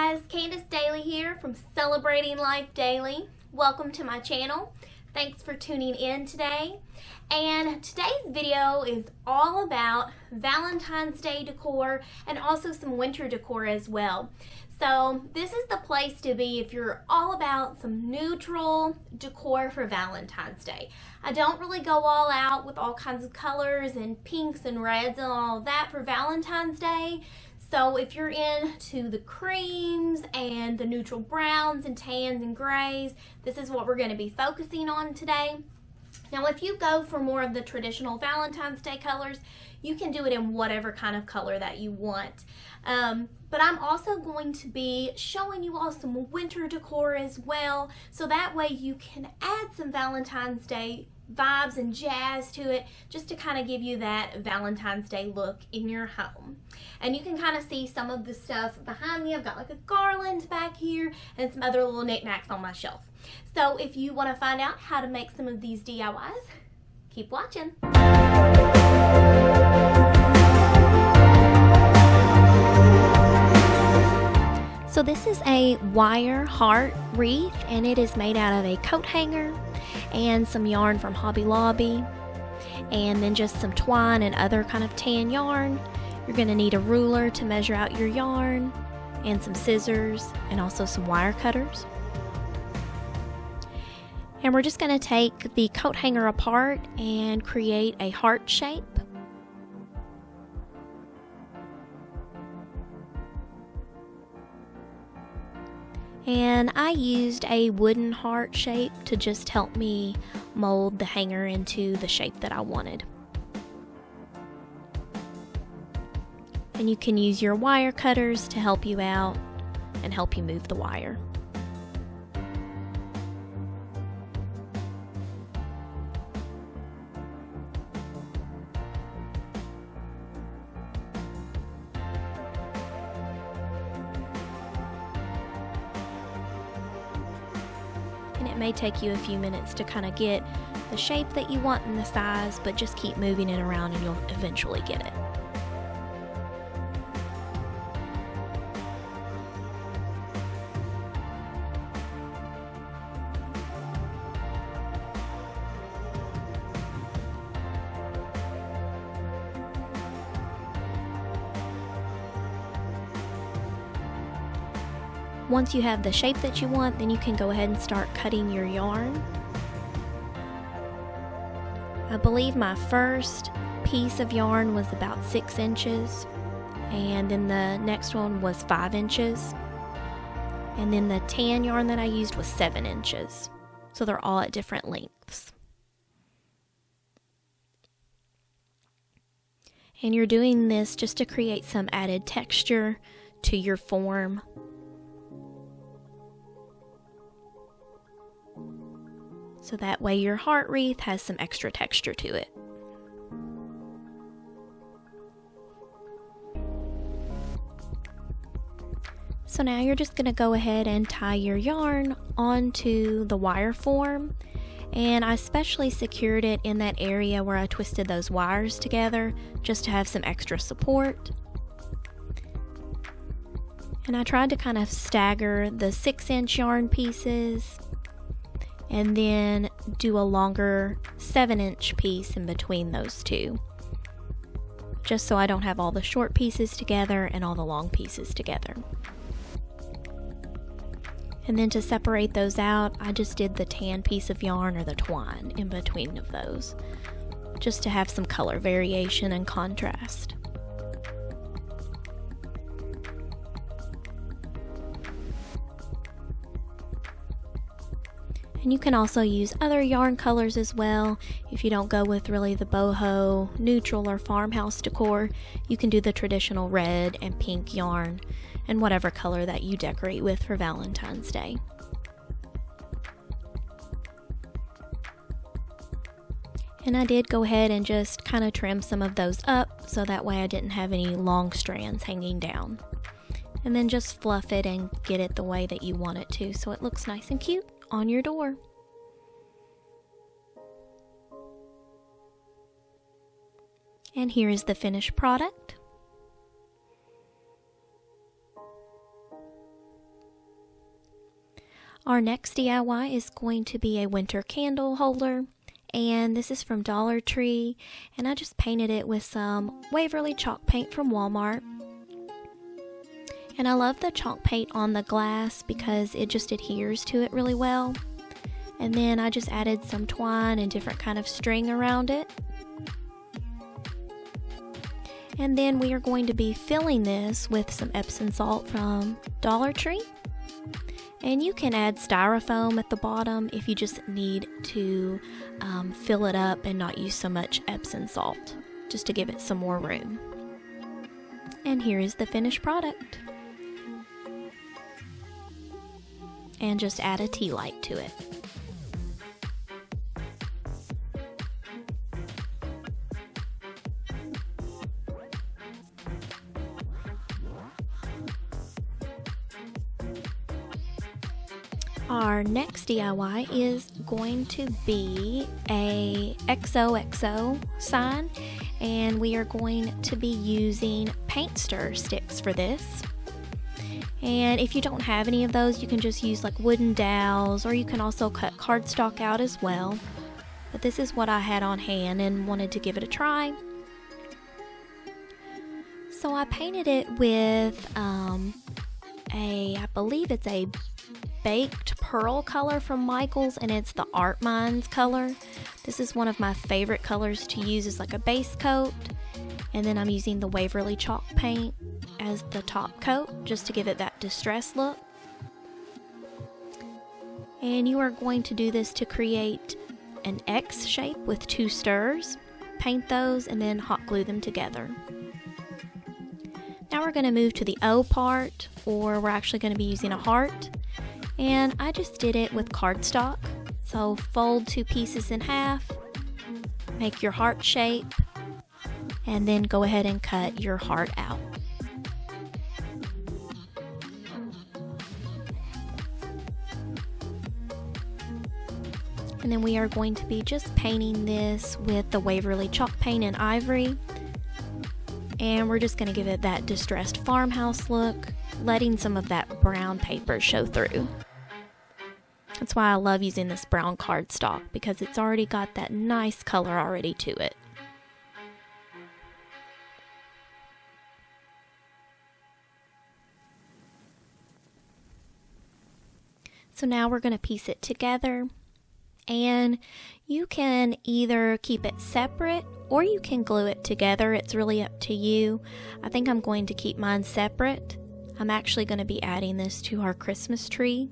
guys, Dailey here from Celebrating Life Daily. Welcome to my channel. Thanks for tuning in today. And today's video is all about Valentine's Day decor and also some winter decor as well. So this is the place to be if you're all about some neutral decor for Valentine's Day. I don't really go all out with all kinds of colors and pinks and reds and all of that for Valentine's Day. So if you're into the creams and the neutral browns and tans and grays, this is what we're going to be focusing on today. Now if you go for more of the traditional Valentine's Day colors, you can do it in whatever kind of color that you want. But I'm also going to be showing you all some winter decor as well, so that way you can add some Valentine's Day vibes and jazz to it, just to kind of give you that Valentine's Day look in your home. And you can kind of see some of the stuff behind me. I've got like a garland back here and some other little knickknacks on my shelf. So if you want to find out how to make some of these DIYs, keep watching. So this is a wire heart wreath, and it is made out of a coat hanger and some yarn from Hobby Lobby, and then just some twine and other kind of tan yarn. You're going to need a ruler to measure out your yarn, and some scissors, and also some wire cutters. And we're just going to take the coat hanger apart and create a heart shape. And I used a wooden heart shape to just help me mold the hanger into the shape that I wanted. And you can use your wire cutters to help you out and help you move the wire. It may take you a few minutes to kind of get the shape that you want and the size, but just keep moving it around and you'll eventually get it. Once you have the shape that you want, then you can go ahead and start cutting your yarn. I believe my first piece of yarn was about 6 inches, and then the next one was 5 inches, and then the tan yarn that I used was 7 inches. So they're all at different lengths. And you're doing this just to create some added texture to your form. So that way your heart wreath has some extra texture to it. So now you're just going to go ahead and tie your yarn onto the wire form. And I specially secured it in that area where I twisted those wires together, just to have some extra support. And I tried to kind of stagger the 6-inch yarn pieces, and then do a longer 7-inch piece in between those two, just so I don't have all the short pieces together and all the long pieces together. And then to separate those out, I just did the tan piece of yarn or the twine in between of those, just to have some color variation and contrast. And you can also use other yarn colors as well. If you don't go with really the boho, neutral, or farmhouse decor, you can do the traditional red and pink yarn and whatever color that you decorate with for Valentine's Day. And I did go ahead and just kind of trim some of those up, so that way I didn't have any long strands hanging down. And then just fluff it and get it the way that you want it to, so it looks nice and cute on your door. And here is the finished product. Our next DIY is going to be a winter candle holder, and this is from Dollar Tree, and I just painted it with some Waverly chalk paint from Walmart. And I love the chalk paint on the glass because it just adheres to it really well. And then I just added some twine and different kind of string around it. And then we are going to be filling this with some Epsom salt from Dollar Tree. And you can add styrofoam at the bottom if you just need to fill it up and not use so much Epsom salt, just to give it some more room. And here is the finished product. And just add a tea light to it. Our next DIY is going to be a Xoxo sign, and we are going to be using paint stir sticks for this. And if you don't have any of those, you can just use like wooden dowels, or you can also cut cardstock out as well. But this is what I had on hand and wanted to give it a try. So I painted it with I believe it's a baked pearl color from Michaels, and it's the Art Minds color. This is one of my favorite colors to use as like a base coat, and then I'm using the Waverly chalk paint as the top coat just to give it that distressed look. And you are going to do this to create an X shape with 2 stirs. Paint those and then hot glue them together. Now we're going to move to the O part, or we're actually going to be using a heart. And I just did it with cardstock. So fold 2 pieces in half, make your heart shape, and then go ahead and cut your heart out. And then we are going to be just painting this with the Waverly chalk paint and ivory. And we're just going to give it that distressed farmhouse look, letting some of that brown paper show through. That's why I love using this brown cardstock, because it's already got that nice color already to it. So now we're going to piece it together, and you can either keep it separate or you can glue it together. It's really up to you. I think I'm going to keep mine separate. I'm actually going to be adding this to our Christmas tree.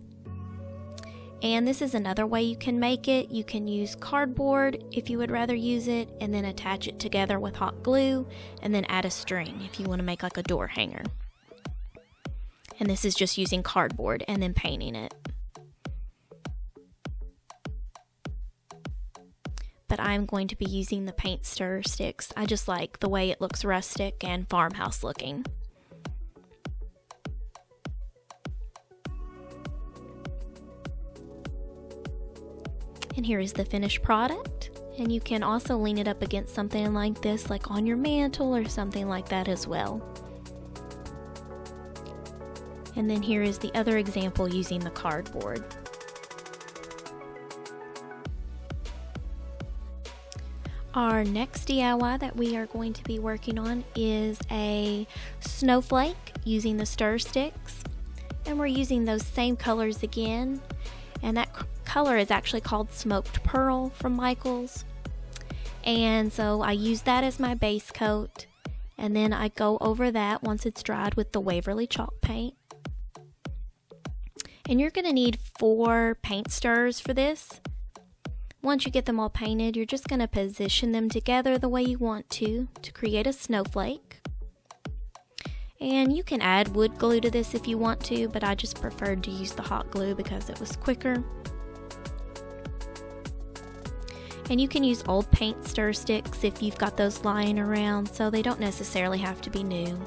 And this is another way you can make it. You can use cardboard if you would rather use it, and then attach it together with hot glue, and then add a string if you want to make like a door hanger. And this is just using cardboard and then painting it. But I'm going to be using the paint stir sticks. I just like the way it looks rustic and farmhouse looking. And here is the finished product. And you can also lean it up against something like this, like on your mantle or something like that as well. And then here is the other example using the cardboard. Our next DIY that we are going to be working on is a snowflake using the stir sticks. And we're using those same colors again. And that color is actually called Smoked Pearl from Michaels. And so I use that as my base coat. And then I go over that once it's dried with the Waverly chalk paint. And you're going to need 4 paint stirs for this. Once you get them all painted, you're just going to position them together the way you want to create a snowflake. And you can add wood glue to this if you want to, but I just preferred to use the hot glue because it was quicker. And you can use old paint stir sticks if you've got those lying around, so they don't necessarily have to be new.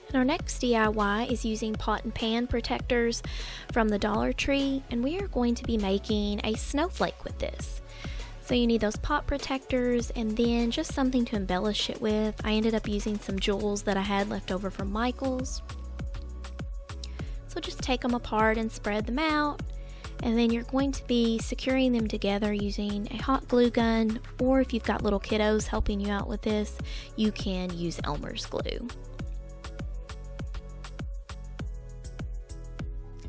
And our next DIY is using pot and pan protectors from the Dollar Tree, and we are going to be making a snowflake with this. So you need those pop protectors and then just something to embellish it with. I ended up using some jewels that I had left over from Michael's. So just take them apart and spread them out. And then you're going to be securing them together using a hot glue gun, or if you've got little kiddos helping you out with this, you can use Elmer's glue.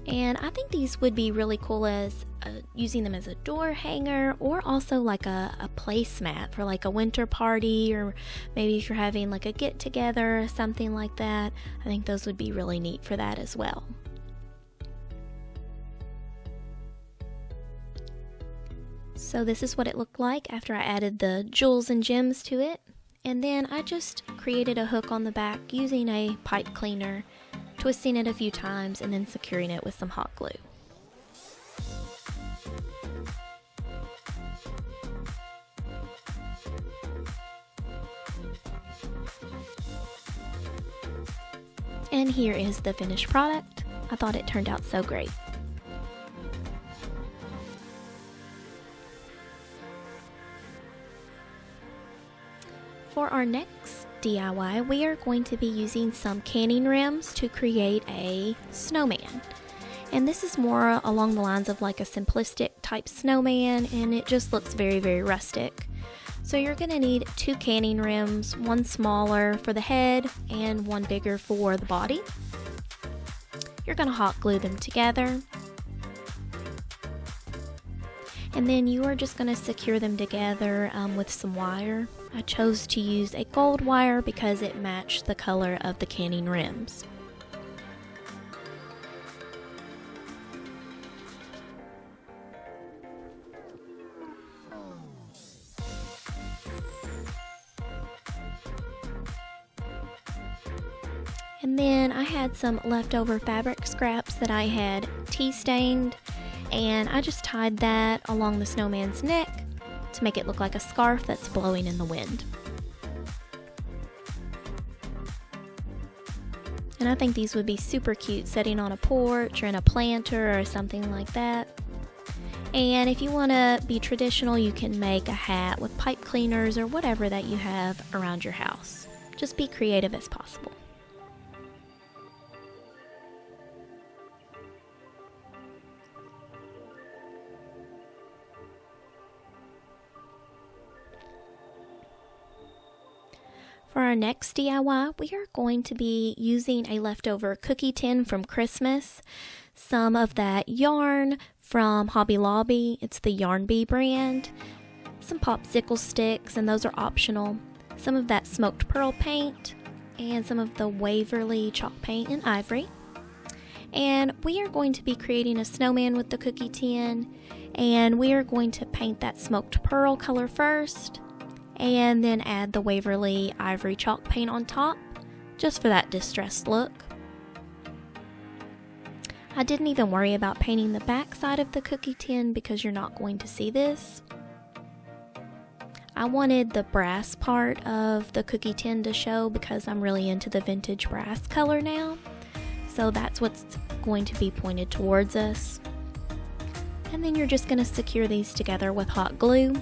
And I think these would be really cool as using them as a door hanger, or also like a placemat for like a winter party, or maybe if you're having like a get together or something like that. I think those would be really neat for that as well. So this is what it looked like after I added the jewels and gems to it. And then I just created a hook on the back using a pipe cleaner, twisting it a few times and then securing it with some hot glue. And here is the finished product. I thought it turned out so great. For our next DIY, we are going to be using some canning rims to create a snowman. And this is more along the lines of like a simplistic type snowman, and it just looks very, very rustic. So you're going to need 2 canning rims, one smaller for the head and one bigger for the body. You're going to hot glue them together. And then you are just going to secure them together with some wire. I chose to use a gold wire because it matched the color of the canning rims. And then I had some leftover fabric scraps that I had tea stained, and I just tied that along the snowman's neck to make it look like a scarf that's blowing in the wind. And I think these would be super cute sitting on a porch or in a planter or something like that. And if you want to be traditional, you can make a hat with pipe cleaners or whatever that you have around your house. Just be creative as possible. For our next DIY, we are going to be using a leftover cookie tin from Christmas, some of that yarn from Hobby Lobby, it's the Yarn Bee brand, some popsicle sticks, and those are optional, some of that smoked pearl paint, and some of the Waverly chalk paint in ivory. And we are going to be creating a snowman with the cookie tin, and we are going to paint that smoked pearl color first, and then add the Waverly ivory chalk paint on top, just for that distressed look. I didn't even worry about painting the back side of the cookie tin because you're not going to see this. I wanted the brass part of the cookie tin to show because I'm really into the vintage brass color now. So that's what's going to be pointed towards us. And then you're just going to secure these together with hot glue.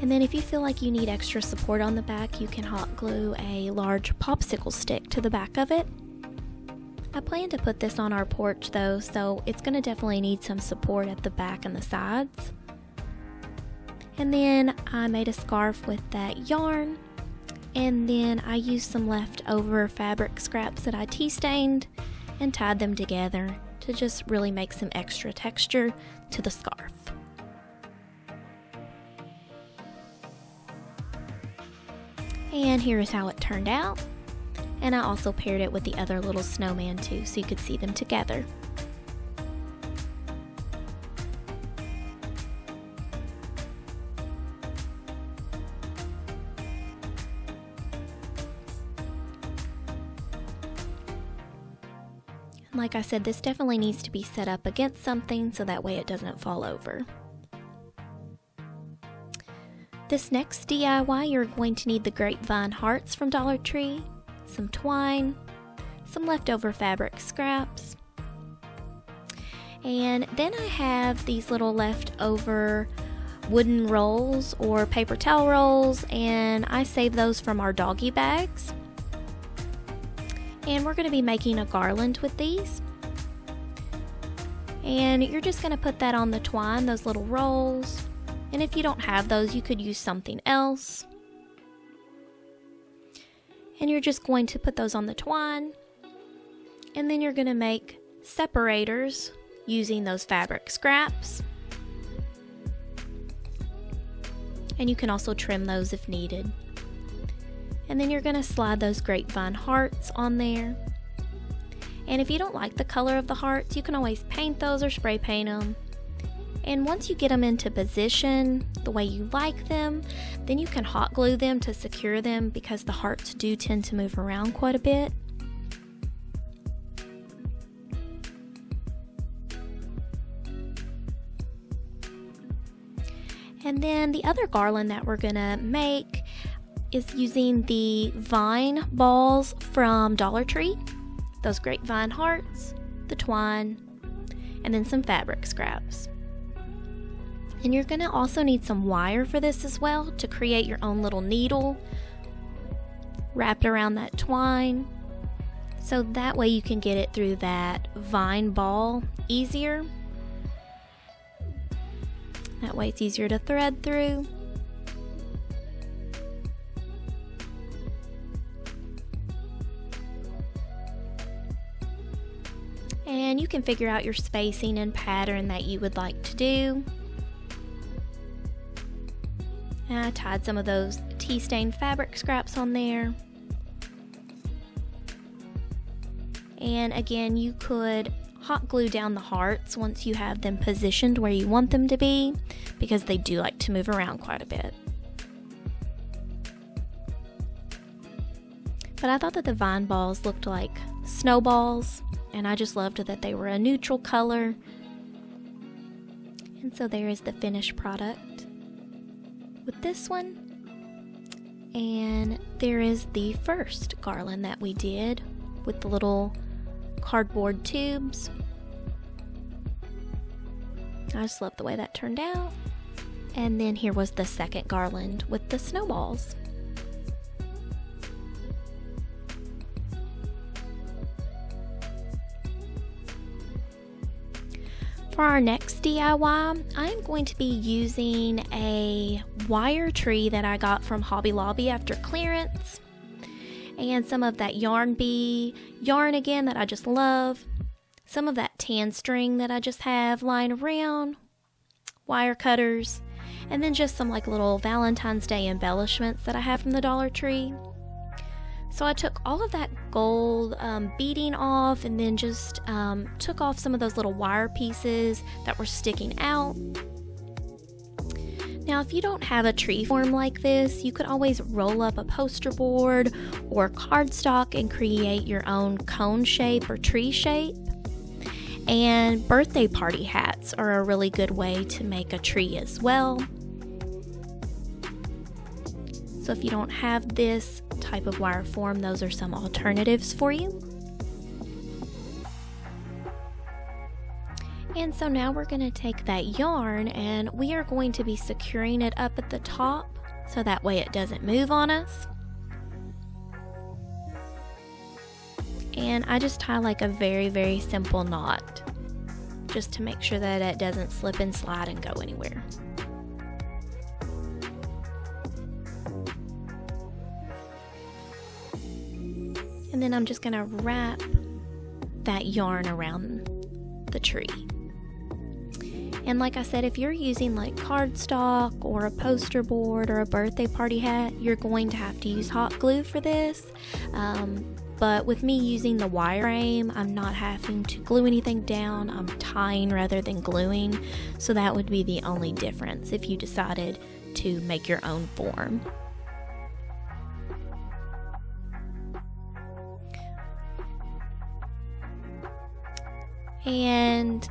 And then if you feel like you need extra support on the back, you can hot glue a large popsicle stick to the back of it. I plan to put this on our porch though, so it's going to definitely need some support at the back and the sides. And then I made a scarf with that yarn, and then I used some leftover fabric scraps that I tea stained and tied them together to just really make some extra texture to the scarf. And here is how it turned out. And I also paired it with the other little snowman too, so you could see them together. And like I said, this definitely needs to be set up against something so that way it doesn't fall over. This next DIY, you're going to need the grapevine hearts from Dollar Tree, some twine, some leftover fabric scraps. And then I have these little leftover wooden rolls or paper towel rolls, and I save those from our doggy bags. And we're going to be making a garland with these. And you're just going to put that on the twine, those little rolls. And if you don't have those, you could use something else. And you're just going to put those on the twine. And then you're going to make separators using those fabric scraps. And you can also trim those if needed. And then you're going to slide those grapevine hearts on there. And if you don't like the color of the hearts, you can always paint those or spray paint them. And once you get them into position the way you like them, then you can hot glue them to secure them, because the hearts do tend to move around quite a bit. And then the other garland that we're gonna make is using the vine balls from Dollar Tree, those grapevine hearts, the twine, and then some fabric scraps. And you're gonna also need some wire for this as well, to create your own little needle wrapped around that twine, so that way you can get it through that vine ball easier. That way it's easier to thread through. And you can figure out your spacing and pattern that you would like to do. And I tied some of those tea-stained fabric scraps on there. And again, you could hot glue down the hearts once you have them positioned where you want them to be, because they do like to move around quite a bit. But I thought that the vine balls looked like snowballs, and I just loved that they were a neutral color. And so there is the finished product with this one. And there is the first garland that we did with the little cardboard tubes. I just love the way that turned out. And then here was the second garland with the snowballs. For our next DIY, I'm going to be using a wire tree that I got from Hobby Lobby after clearance, and some of that yarn bee yarn again that I just love, some of that tan string that I just have lying around, wire cutters, and then just some like little Valentine's Day embellishments that I have from the Dollar Tree. So I took all of that gold beading off, and then just took off some of those little wire pieces that were sticking out. Now, if you don't have a tree form like this, you could always roll up a poster board or cardstock and create your own cone shape or tree shape. And birthday party hats are a really good way to make a tree as well. So if you don't have this type of wire form, those are some alternatives for you. And so now we're going to take that yarn, and we are going to be securing it up at the top so that way it doesn't move on us. And I just tie like a very, very simple knot just to make sure that it doesn't slip and slide and go anywhere. And then I'm just going to wrap that yarn around the tree. And like I said, if you're using like cardstock or a poster board or a birthday party hat, you're going to have to use hot glue for this. But with me using the wire frame, I'm not having to glue anything down. I'm tying rather than gluing. So that would be the only difference if you decided to make your own form. And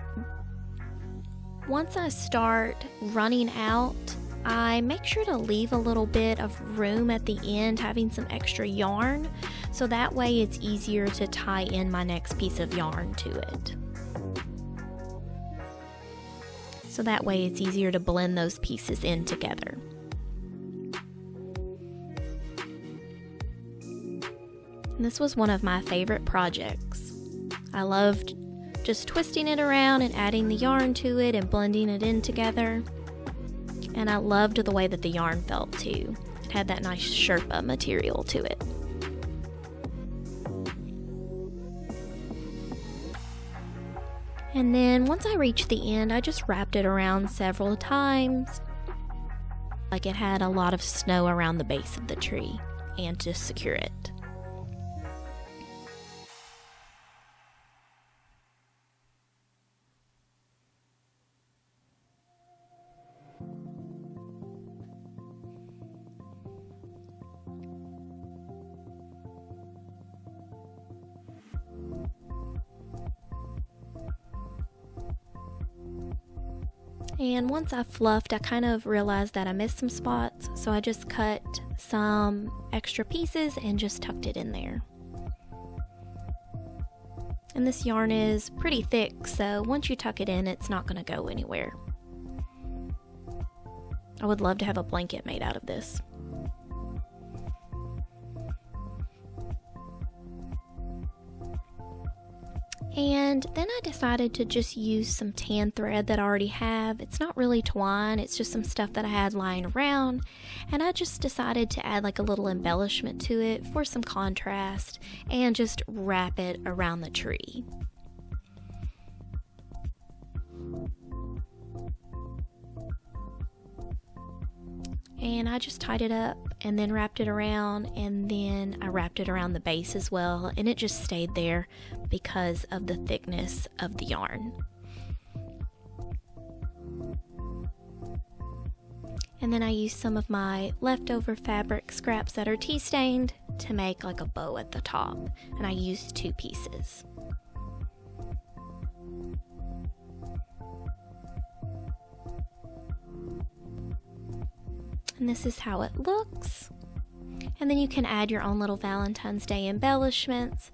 once I start running out, I make sure to leave a little bit of room at the end, having some extra yarn, so that way it's easier to tie in my next piece of yarn to it. So that way it's easier to blend those pieces in together. And this was one of my favorite projects. I loved just twisting it around and adding the yarn to it and blending it in together. And I loved the way that the yarn felt too. It had that nice Sherpa material to it. And then once I reached the end, I just wrapped it around several times. Like it had a lot of snow around the base of the tree, and to secure it. And once I fluffed, I kind of realized that I missed some spots, so I just cut some extra pieces and just tucked it in there. And this yarn is pretty thick, so once you tuck it in, it's not going to go anywhere. I would love to have a blanket made out of this. And then I decided to just use some tan thread that I already have. It's not really twine, it's just some stuff that I had lying around. And I just decided to add like a little embellishment to it for some contrast and just wrap it around the tree. And I just tied it up and then wrapped it around, and then I wrapped it around the base as well, and it just stayed there because of the thickness of the yarn. And then I used some of my leftover fabric scraps that are tea stained to make like a bow at the top, and I used 2 pieces. And this is how it looks. And then you can add your own little Valentine's Day embellishments.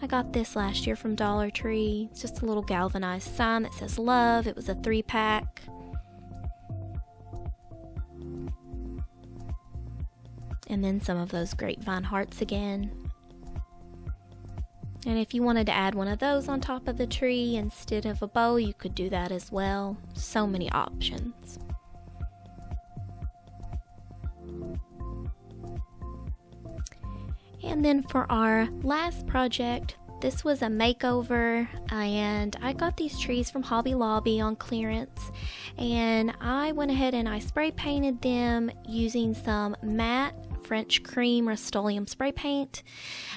I got this last year from Dollar Tree. It's just a little galvanized sign that says love. It was a 3-pack. And then some of those grapevine hearts again. And if you wanted to add one of those on top of the tree instead of a bow, you could do that as well. So many options. And then for our last project, this was a makeover, and I got these trees from Hobby Lobby on clearance, and I went ahead and I spray painted them using some matte French cream Rust-Oleum spray paint.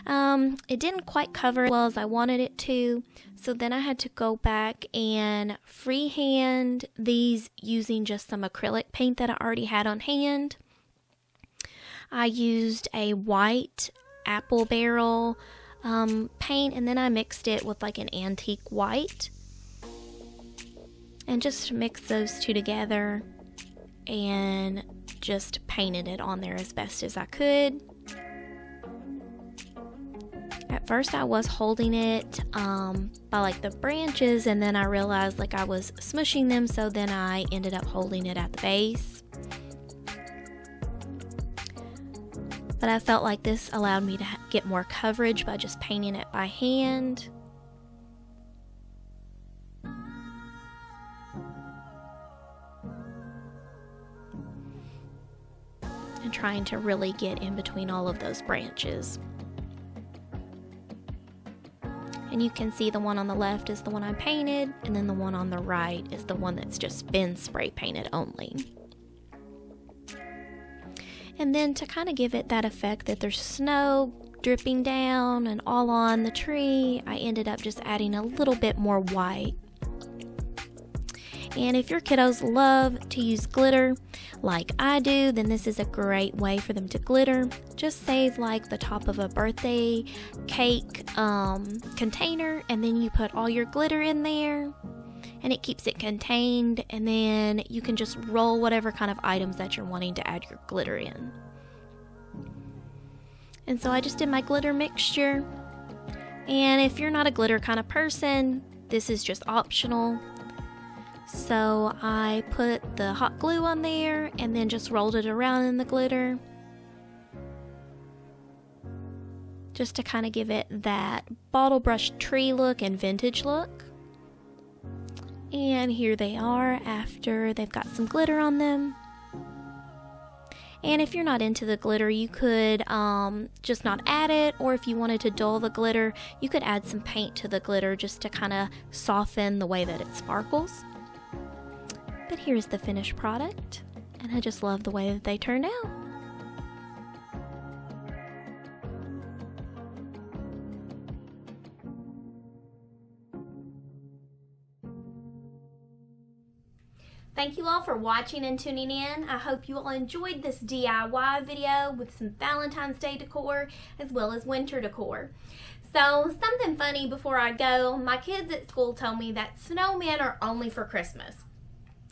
It didn't quite cover as well as I wanted it to, so then I had to go back and freehand these using just some acrylic paint that I already had on hand. I used a white apple barrel paint, and then I mixed it with like an antique white and just mixed those two together and just painted it on there as best as I could. At first I was holding it by like the branches, and then I realized like I was smushing them, so then I ended up holding it at the base. But I felt like this allowed me to get more coverage by just painting it by hand. And trying to really get in between all of those branches. And you can see the one on the left is the one I painted, and then the one on the right is the one that's just been spray painted only. And then to kind of give it that effect that there's snow dripping down and all on the tree, I ended up just adding a little bit more white. And if your kiddos love to use glitter like I do, then this is a great way for them to glitter. Just save like the top of a birthday cake container, and then you put all your glitter in there. And it keeps it contained, and then you can just roll whatever kind of items that you're wanting to add your glitter in. And so I just did my glitter mixture. And if you're not a glitter kind of person, this is just optional. So I put the hot glue on there and then just rolled it around in the glitter, just to kind of give it that bottle brush tree look and vintage look. And here they are after they've got some glitter on them. And if you're not into the glitter, you could just not add it, or if you wanted to dull the glitter, you could add some paint to the glitter just to kind of soften the way that it sparkles. But here's the finished product, and I just love the way that they turned out. Thank you all for watching and tuning in. I hope you all enjoyed this DIY video with some Valentine's Day decor as well as winter decor. So something funny before I go, my kids at school told me that snowmen are only for Christmas.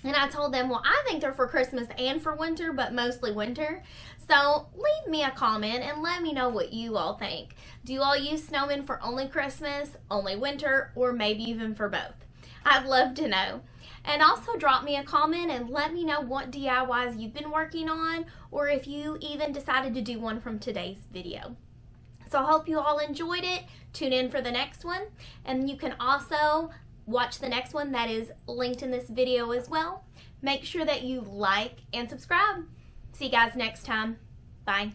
And I told them, well, I think they're for Christmas and for winter, but mostly winter. So leave me a comment and let me know what you all think. Do you all use snowmen for only Christmas, only winter, or maybe even for both? I'd love to know. And also drop me a comment and let me know what DIYs you've been working on, or if you even decided to do one from today's video. So I hope you all enjoyed it. Tune in for the next one. And you can also watch the next one that is linked in this video as well. Make sure that you like and subscribe. See you guys next time. Bye.